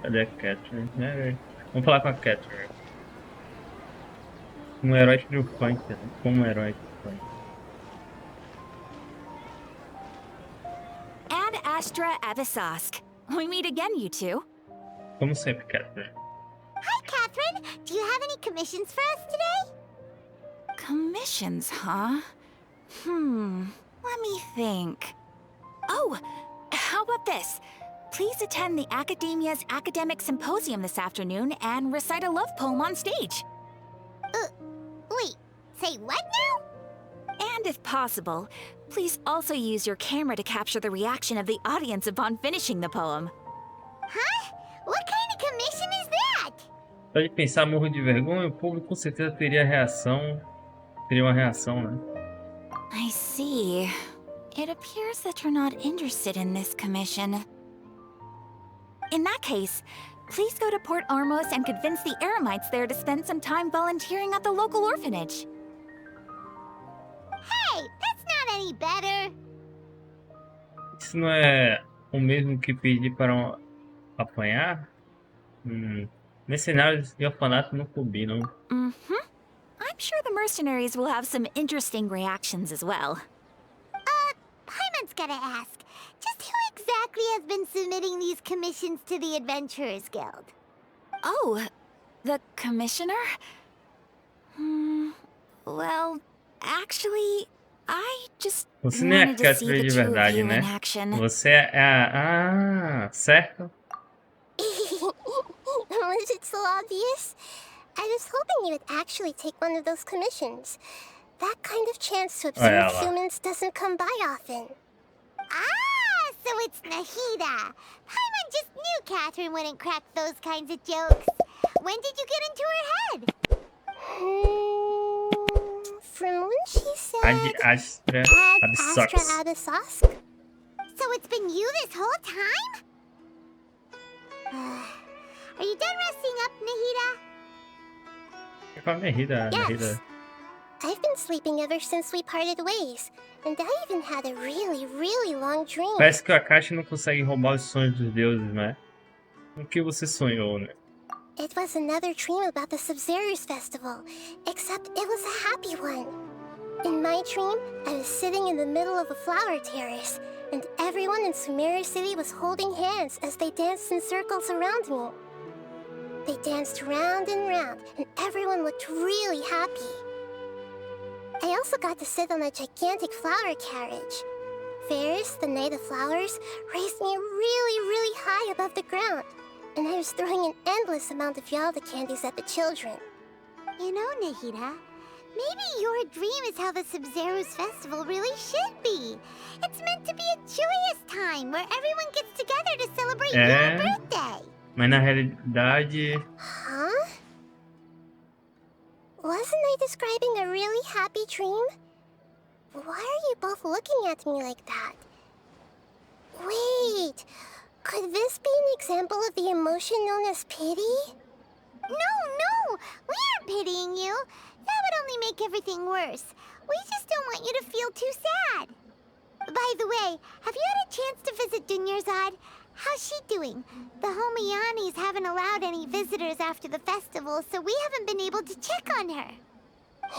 Cadê a Katheryne? Vamos falar com a Katheryne. Um herói triunfante, né? Como um herói triunfante. Ad Astra Avisosk. We meet again, you two. Como sempre, Katheryne. Hi, Katheryne. Do you have any commissions for us today? Commissions, huh? Let me think. Oh, how about this? Please attend the Academia's Academic Symposium this afternoon and recite a love poem on stage. Wait, say what now? And if possible, please also use your camera to capture the reaction of the audience upon finishing the poem. Huh? What kind of commission is that? Só de pensar, morro de vergonha, o público com certeza teria uma reação, né? I see. It appears that you're not interested in this commission. In that case, please go to Port Armos and convince the Eremites there to spend some time volunteering at the local orphanage. Hey, that's not any better. Isso não é o mesmo que pedir para apanhar? Mercenários e orfanato não combinam. I'm sure the mercenaries will have some interesting reactions as well. Paimon's gotta ask. Just who exactly has been submitting these commissions to the Adventurers Guild? Oh, the commissioner? Well, actually, I just Você não é a wanted to see Katheryne the de two of verdade, you né? in action. Você é a... Ah, certo? Was it so obvious? I was hoping you would actually take one of those commissions. That kind of chance to observe humans doesn't come by often. Ah, so it's Nahida. Paimon just knew Katheryne wouldn't crack those kinds of jokes. When did you get into her head? From when she said... Ad Astra Abisosk. So it's been you this whole time? Are you done resting up, Nahida? Nahida. I've been sleeping ever since we parted ways, and I even had a really long dream. Parece que a Caixa não consegue roubar os sonhos dos deuses, né? O que você sonhou, né? It was another dream about the Sub-Zero's festival, except it was a happy one. In my dream, I was sitting in the middle of a flower terrace, and everyone in Sumeru City was holding hands as they danced in circles around me. They danced round and round, and everyone looked really happy. I also got to sit on a gigantic flower carriage. Ferris, the Knight of Flowers, raised me really high above the ground, and I was throwing an endless amount of Yalda candies at the children. You know, Nahida, maybe your dream is how the Sub-Zero's festival really should be. It's meant to be a joyous time where everyone gets together to celebrate your birthday. Mas na realidade... Huh? Wasn't I describing a really happy dream? Why are you both looking at me like that? Wait, could this be an example of the emotion known as pity? No, we aren't pitying you. That would only make everything worse. We just don't want you to feel too sad. By the way, have you had a chance to visit Dunyarzad? How's she doing? The Homianis haven't allowed any visitors after the festival, so we haven't been able to check on her.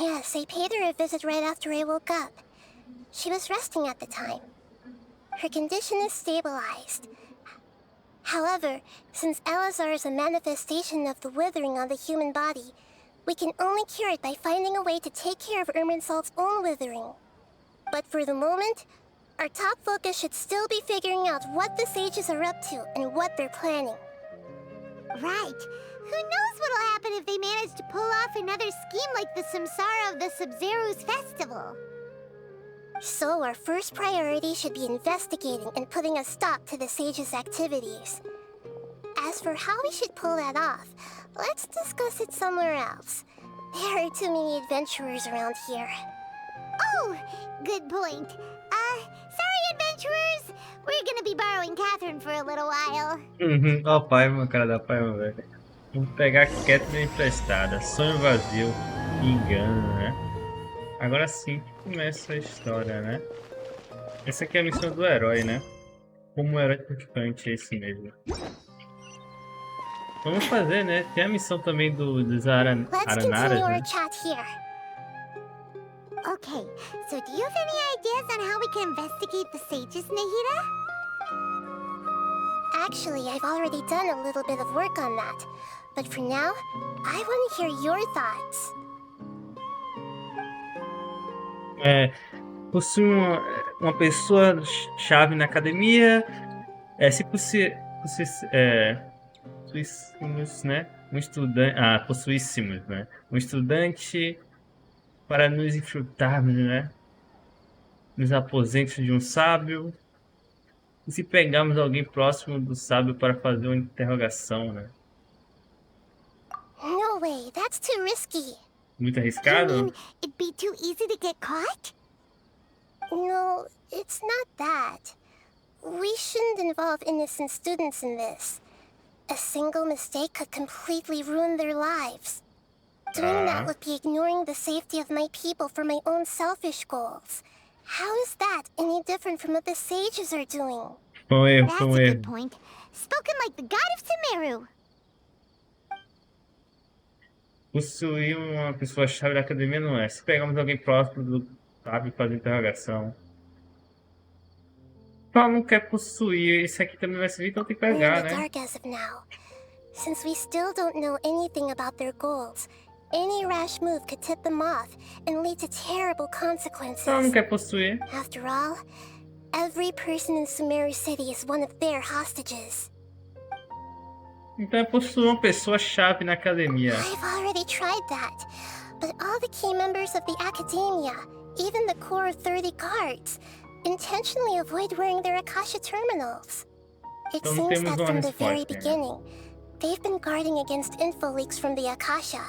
Yes, I paid her a visit right after I woke up. She was resting at the time. Her condition is stabilized. However, since Elazar is a manifestation of the withering on the human body, we can only cure it by finding a way to take care of Irminsul's own withering. But for the moment, our top focus should still be figuring out what the sages are up to and what they're planning. Right. Who knows what'll happen if they manage to pull off another scheme like the Samsara of the Sub-Zero's festival. So our first priority should be investigating and putting a stop to the sages' activities. As for how we should pull that off, let's discuss it somewhere else. There are too many adventurers around here. Oh, good point. Sorry, adventurers. We're gonna be borrowing Katheryne for a little while. Ó, Paimon, cara da Paimon, velho. Vamos pegar a Katheryne emprestada. Sonho vazio. Engano, né? Agora sim que começa a história, né? Essa aqui é a missão do herói, né? Como um herói constante, é esse mesmo. Vamos fazer, né? Tem a missão também dos Let's Aranaras, continue our né? chat here. Okay, so do you have any ideas on how we can investigate the sages, Nahida? Actually, I've already done a little bit of work on that. But for now, I want to hear your thoughts. Possui uma pessoa chave na academia, se possuíssemos, né? Um estudante, possuíssemos, né? Um estudante para nos infiltrarmos, né? Nos aposentos de um sábio. E se pegarmos alguém próximo do sábio para fazer uma interrogação, né? No way, that's too risky. Muito You arriscado? mean it'd be too easy to get caught? No, it's not that. We shouldn't involve innocent students in this. A single mistake could completely ruin their lives. Doing that would be ignoring the safety of my people for my own selfish goals. How is that any different from what the sages are doing? Foi um That's a erro. good point. Spoken like the god of Sumeru. Possuir uma pessoa chave da academia não é. Se pegarmos alguém próximo do sábio fazer interrogação. Só não quer possuir. Esse aqui também vai servir, então tem que We're in pegar, the né? dark as of now. Since we still don't know anything about their goals, any rash move could tip them off and lead to terrible consequences. Só não quer possuir. After all, every person in Sumeru City is one of their hostages. Então é possuir uma pessoa chave na academia. I've already tried that, but all the key members of the academia, even the core 30 guards, intentionally avoid wearing their Akasha terminals. It Então seems temos that uma from the very resposta, né? beginning, they've been guarding against info leaks from the Akasha.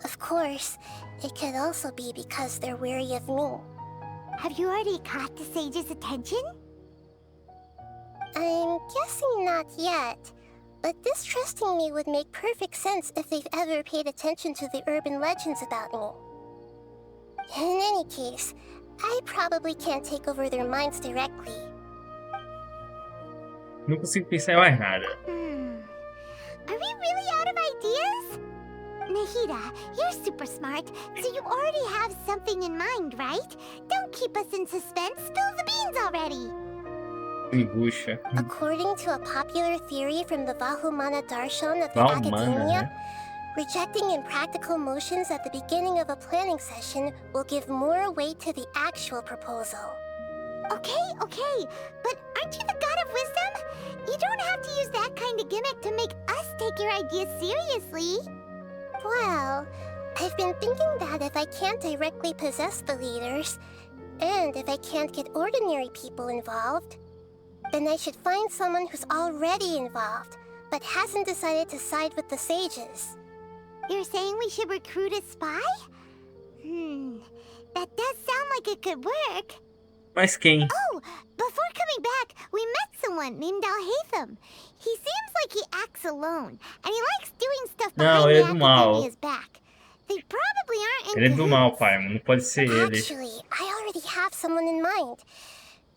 Of course, it could also be because they're wary of me. Have you already caught the sage's attention? I'm guessing not yet. But distrusting me would make perfect sense if they've ever paid attention to the urban legends about me. In any case, I probably can't take over their minds directly. Não consigo pensar em mais nada. Are we really out of ideas? Nahida, you're super smart, so you already have something in mind, right? Don't keep us in suspense. Spill the beans already. Angústia. According to a popular theory from the Vahumana Darshan of the Vahumana, Academia, né? rejecting impractical motions at the beginning of a planning session will give more weight to the actual proposal. Okay, but aren't you the god of wisdom? You don't have to use that kind of gimmick to make us take your ideas seriously. Well, I've been thinking that if I can't directly possess the leaders, and if I can't get ordinary people involved, then I should find someone who's already involved, but hasn't decided to side with the sages. You're saying we should recruit a spy? That does sound like it could work. Mas quem? Oh, before coming back, we met someone named Alhaitham. He seems like he acts alone, and he likes doing stuff Não, behind ele é the do mal. Academia's back. They probably aren't in Ele é do mal, cahoots. pai. Não pode ser ele. Actually, I already have someone in mind.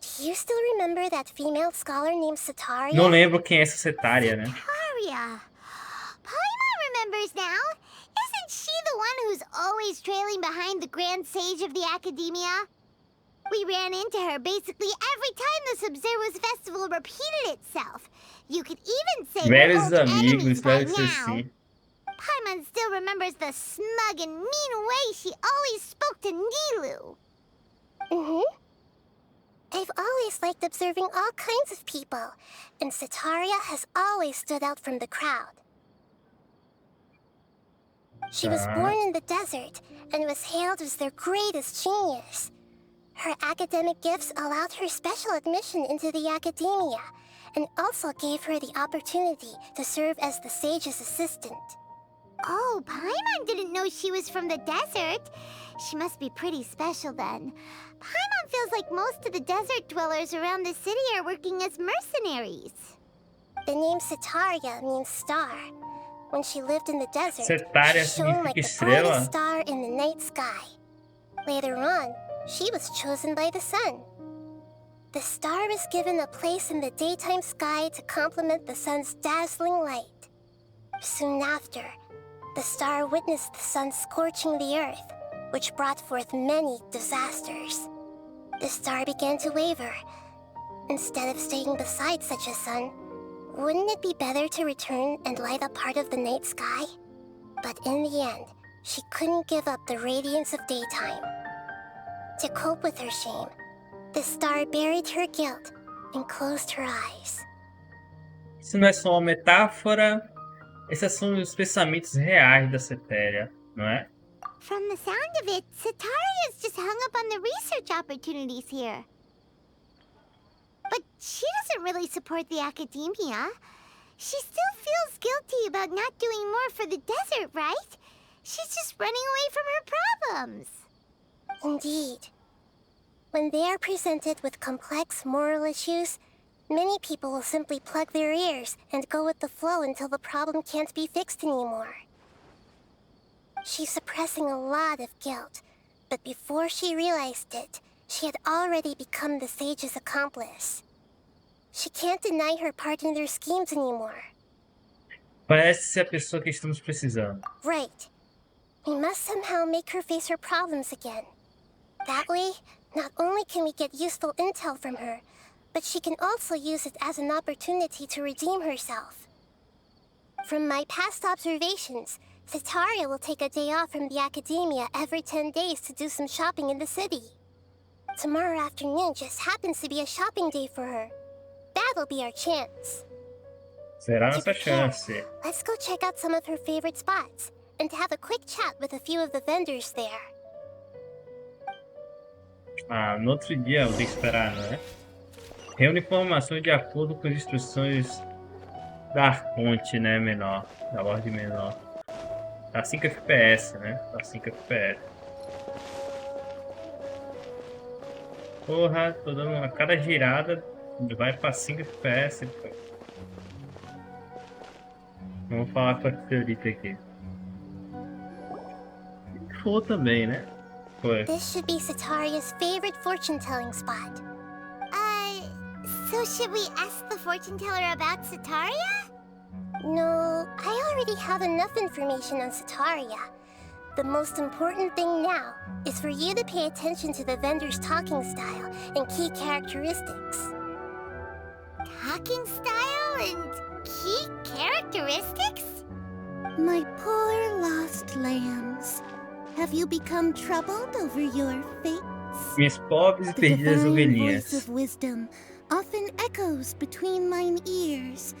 Do you still remember that female scholar named Sataria? Não lembro quem é essa setária, né? Sataria. Paimon remembers now. Isn't she the one who's always trailing behind the Grand Sage of the Academia? We ran into her basically every time the Sub-Zero's festival repeated itself. You could even say we're Velhos old amigos, enemies by deve ser now. sim. Paimon still remembers the smug and mean way she always spoke to Nilu. I've always liked observing all kinds of people, and Sataria has always stood out from the crowd. She was born in the desert and was hailed as their greatest genius. Her academic gifts allowed her special admission into the academia, and also gave her the opportunity to serve as the sage's assistant. Oh, Paimon didn't know she was from the desert. She must be pretty special then. Paimon feels like most of the desert dwellers around the city are working as mercenaries. The name Sataria means star. When she lived in the desert, Setária she shone like significa the brightest estrela? star in the night sky. Later on, she was chosen by the sun. The star was given a place in the daytime sky to complement the sun's dazzling light. Soon after, the star witnessed the sun scorching the earth, which brought forth many disasters. The star began to waver. Instead of staying beside such a sun, wouldn't it be better to return and light up part of the night sky? But in the end, she couldn't give up the radiance of daytime. To cope with her shame, the star buried her guilt and closed her eyes. Isso não é só uma metáfora, esses são os pensamentos reais da Cetéria, não é? From the sound of it, Cetaria's just hung up on the research opportunities here. But she doesn't really support the academia. She still feels guilty about not doing more for the desert, right? She's just running away from her problems. Indeed. When they are presented with complex moral issues, many people will simply plug their ears and go with the flow until the problem can't be fixed anymore. She's suppressing a lot of guilt, but before she realized it, she had already become the sage's accomplice. She can't deny her part in their schemes anymore. Parece ser a pessoa que estamos precisando. Right. We must somehow make her face her problems again. That way, not only can we get useful intel from her, but she can also use it as an opportunity to redeem herself. From my past observations, Cetaria will take a day off from the academia every 10 days to do some shopping in the city. Tomorrow afternoon just happens to be a shopping day for her. That'll be our chance. Será To nossa prepare, chance. let's go check out some of her favorite spots and have a quick chat with a few of the vendors there. Ah, no outro dia eu tenho que esperar, não é? Reúne informações de acordo com as instruções da fonte, né, menor, da ordem menor. Tá 5 FPS, né? Tá 5 FPS. Porra, tô dando a cada girada, vai pra 5 FPS. Vamos falar com a Katheryne aqui. For também, né? Foi. This should be Cetaria's favorite fortune-telling spot. So should we ask the fortune teller about Cetaria? No, I already have enough information on Cetaria. The most important thing now is for you to pay attention to the vendor's talking style and key characteristics. Talking style and key characteristics? My poor lost lambs, have you become troubled over your fates? Minhas pobres e The perdidas divine voice ovelhinhas. of wisdom often echoes between mine ears.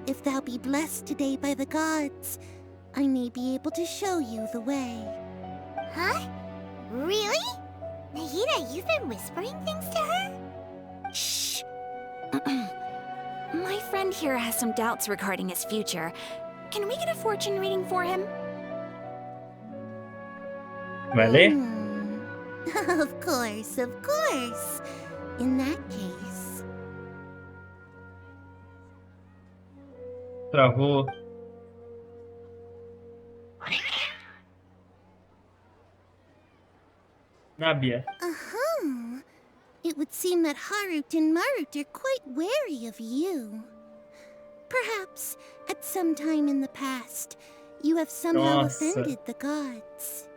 If thou be blessed today by the gods, I may be able to show you the way. Huh? Really? Nahida, you've been whispering things to her? Shh. My friend here has some doubts regarding his future. Can we get a fortune reading for him? Vai ler? Of course, of course. In that case. Travou. Nábia. It would seem that Harut and Marut are quite wary of you. Perhaps, at some time in the past, you have somehow Nossa. offended the gods.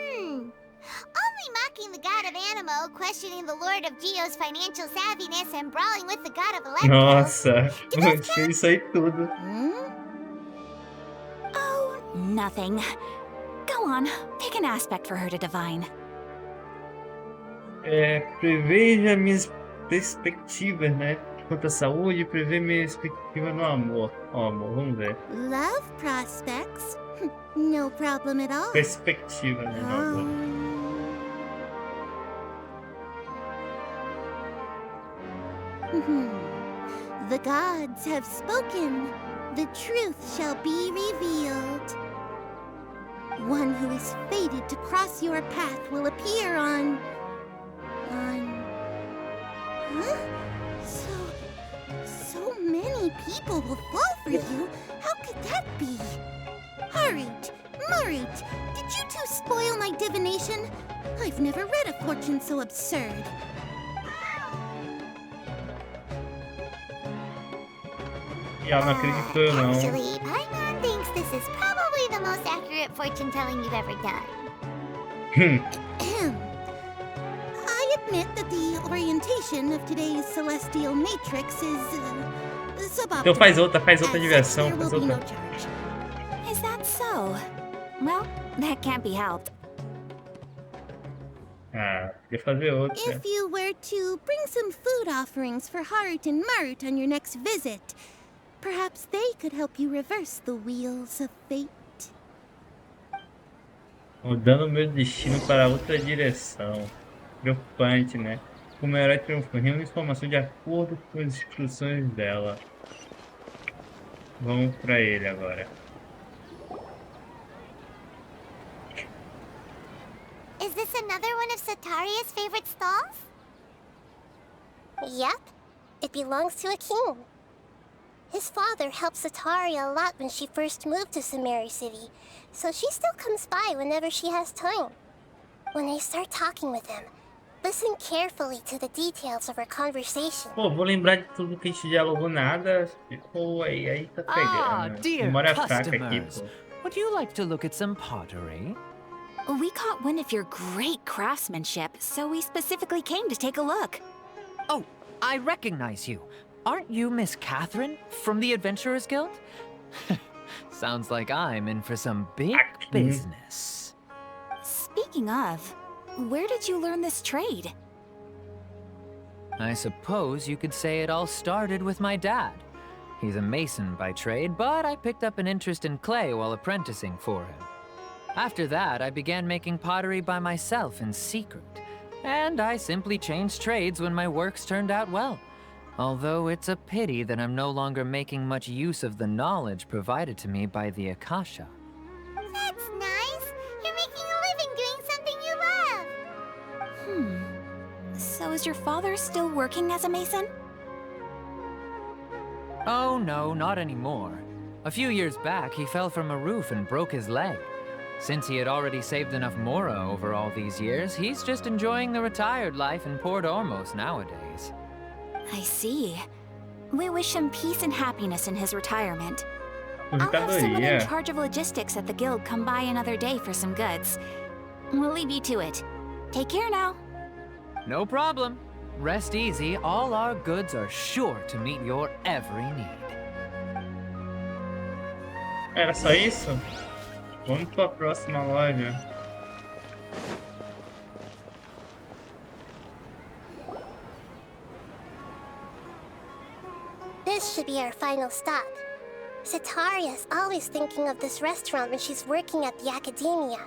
Only mocking the god of Animo, questioning the lord of Geo's financial savviness, and brawling with the god of Electro. Nossa, fez isso aí tudo. Oh, nothing. Go on, pick an aspect for her to divine. Preveja minhas perspectivas, né? Quanto à saúde, prever minha perspectiva no amor. Ó, amor, vamos ver. Love prospects? No problem at all. Perspectiva, né? No amor. The gods have spoken. The truth shall be revealed. One who is fated to cross your path will appear on... Huh? So many people will fall for you. How could that be? Harut, Marut, did you two spoil my divination? I've never read a fortune so absurd. E ela não acreditou, não. Actually, Paimon thinks this is probably the most accurate fortune telling you've ever done. I admit that the orientation of today's celestial matrix is suboptimal. Então faz outra diversão, There will faz be no outra. charge. Is that so? Well, that can't be helped. Ah, podia fazer outra. If you were to bring some food offerings for Harut and Marut on your next visit, perhaps they could help you reverse the wheels of fate. Mudando meu destino para outra direção. Preocupante, né? Como herói triunfante, reúne informação de acordo com as instruções dela. Vamos para ele agora. Is this another one of Sataria's favorite stalls? Yep. It belongs to a king. His father helped Sataria a lot when she first moved to Sumeru City, so she still comes by whenever she has time. When I start talking with him, listen carefully to the details of our conversation. Pô, vou lembrar de tudo que a gente dialogou nada. Pô, aí tá pegando. Dear Memória fraca aqui, customers, pô. would you like to look at some pottery? We caught wind of your great craftsmanship, so we specifically came to take a look. Oh, I recognize you. Aren't you Miss Katheryne from the Adventurers Guild? Sounds like I'm in for some big business. Speaking of, where did you learn this trade? I suppose you could say it all started with my dad. He's a mason by trade, but I picked up an interest in clay while apprenticing for him. After that, I began making pottery by myself in secret, and I simply changed trades when my works turned out well. Although it's a pity that I'm no longer making much use of the knowledge provided to me by the Akasha. That's nice. You're making a living doing something you love. So is your father still working as a mason? Oh no, not anymore. A few years back, he fell from a roof and broke his leg. Since he had already saved enough Mora over all these years, he's just enjoying the retired life in Port Ormos nowadays. I see. We wish him peace and happiness in his retirement. I'll have someone in Aposentadoria. charge of logistics at the guild come by another day for some goods. We'll leave you to it. Take care now. No problem. Rest easy, all our goods are sure to meet your every need. Era só isso? Vamos para a próxima loja. This should be our final stop. Sataria's always thinking of this restaurant when she's working at the academia,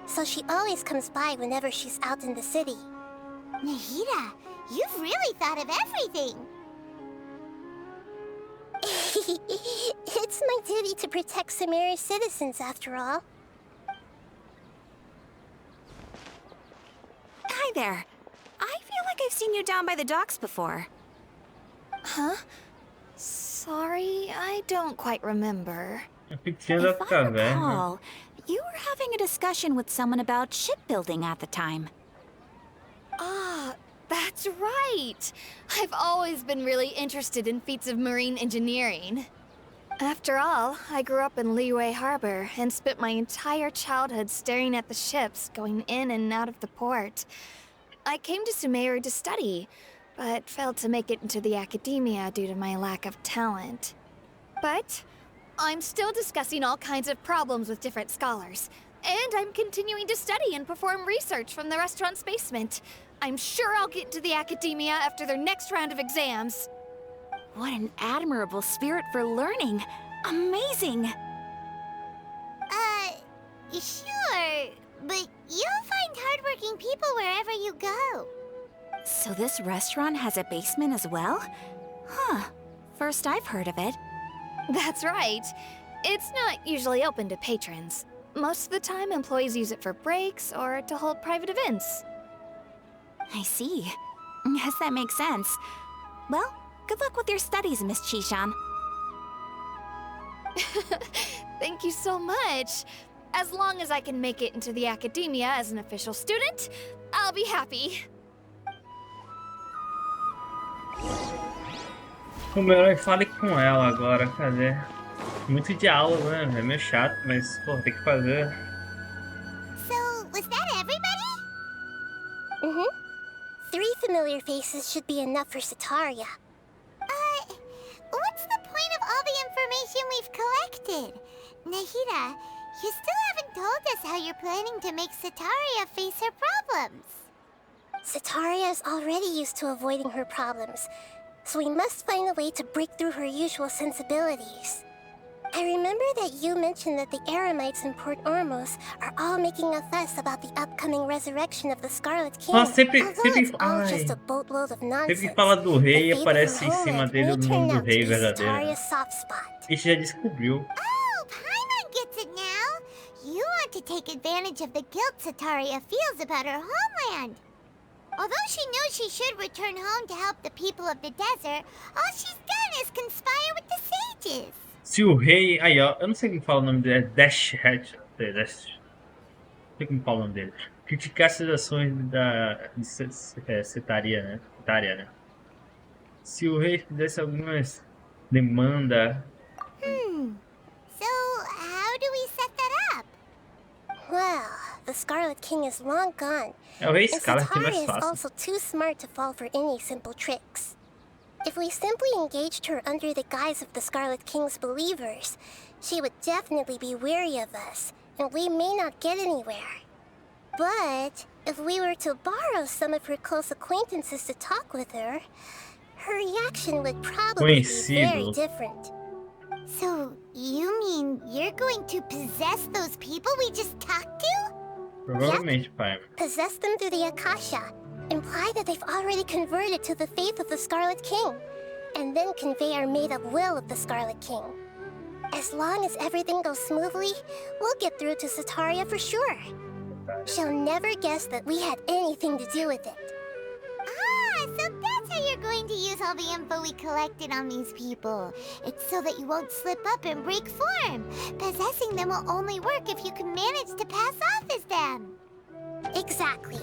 so she always comes by whenever she's out in the city. Nahida, you've really thought of everything! It's my duty to protect Sumeru's citizens, after all. Hi there. I feel like I've seen you down by the docks before. Huh? Sorry, I don't quite remember. A Pitinha da If I Caverna. recall, you were having a discussion with someone about shipbuilding at the time. Ah, that's right! I've always been really interested in feats of marine engineering. After all, I grew up in Liyue Harbor and spent my entire childhood staring at the ships going in and out of the port. I came to Sumeru to study, but failed to make it into the academia due to my lack of talent. But I'm still discussing all kinds of problems with different scholars, and I'm continuing to study and perform research from the restaurant's basement. I'm sure I'll get into the academia after their next round of exams. What an admirable spirit for learning. Amazing. Sure, but you'll find hardworking people wherever you go. So this restaurant has a basement as well? Huh. First I've heard of it. That's right. It's not usually open to patrons. Most of the time, employees use it for breaks or to hold private events. I see. Guess that makes sense. Well, good luck with your studies, Miss Chishan. Thank you so much. As long as I can make it into the academia as an official student, I'll be happy. O meu herói fale com ela agora, cadê? Muito diálogo, né? É meio chato, mas, pô, tem que fazer. So, was that everybody? Mm-hmm. 3 familiar faces should be enough for Setaria. What's the point of all the information we've collected? Nahida, you still haven't told us how you're planning to make Setaria face her problems. Setaria is already used to avoiding her problems, so we must find a way to break through her usual sensibilities. I remember that you mentioned that the Eremites in Port Ormos are all making a fuss about the upcoming resurrection of the Scarlet King. Nossa, sempre, Although sempre, it's all ai, just a boatload of sempre que nonsense, fala do rei, the fate of aparece her em cima homeland dele may o turn nome do out to rei be verdadeiro, né? Setaria's soft spot. A gente já descobriu. Oh, Paimon gets it now. You want to take advantage of the guilt Setaria feels about her homeland. Although she knows she should return home to help the people of the desert, all she's done is conspire with the sages. Se o rei... Aí, ó, eu não sei como fala o nome dele, é Dash Hatch. Não sei como fala o nome dele. Criticasse as ações de Cetaria, né? Cetaria, né? Se o rei fizesse algumas demandas... So, how do we set that up? Well, the Scarlet King is long gone, É o rei and Scarlet que é mais Setaria is fácil. also too smart to fall for any simple tricks. If we simply engaged her under the guise of the Scarlet King's believers, she would definitely be wary of us, and we may not get anywhere. But if we were to borrow some of her close acquaintances to talk with her, her reaction would probably be very Conhecido. different. So, you mean you're going to possess those people we just talked to? Provavelmente, pai. Possess them through the Akasha, imply that they've already converted to the faith of the Scarlet King, and then convey our made-up will of the Scarlet King. As long as everything goes smoothly, we'll get through to Setaria for sure. She'll never guess that we had anything to do with it. Ah, so that's how you're going to use all the info we collected on these people. It's so that you won't slip up and break form. Possessing them will only work if you can manage to pass off as them. Exactly.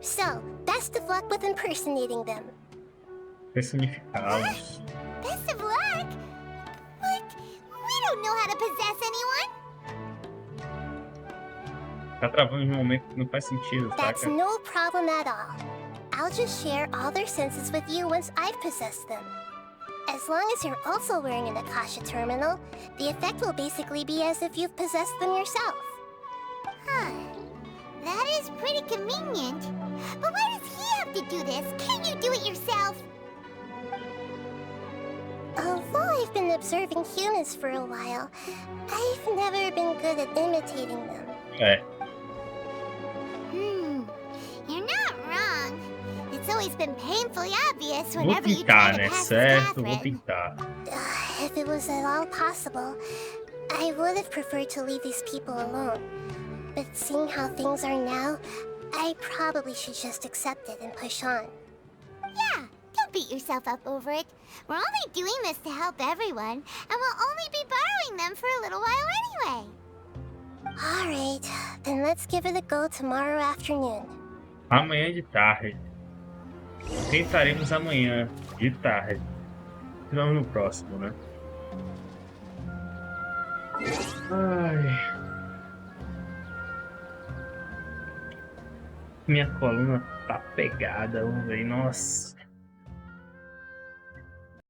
So, best of luck with impersonating them. Personificá-los. Best of luck? But we don't know how to possess anyone. Tá travando em um momento que não faz sentido, That's saca? no problem at all. I'll just share all their senses with you once I've possessed them. As long as you're also wearing an Akasha terminal, the effect will basically be as if you've possessed them yourself. Huh. That is pretty convenient. But why does he have to do this? Can't you do it yourself? Although I've been observing humans for a while, I've never been good at imitating them. É. You're not wrong. It's always been painfully obvious Vou whenever you try tentar, to né? pass as Certo, vou Katheryne. tentar. If it was at all possible, I would have preferred to leave these people alone. But seeing how things are now, I probably should just accept it and push on. Yeah, don't beat yourself up over it. We're only doing this to help everyone, and we'll only be borrowing them for a little while anyway. Alright, then let's give it a go tomorrow afternoon. Amanhã de tarde. Tentaremos amanhã de tarde. Vamos no próximo, né? Ai. Minha coluna tá pegada, velho. Nossa.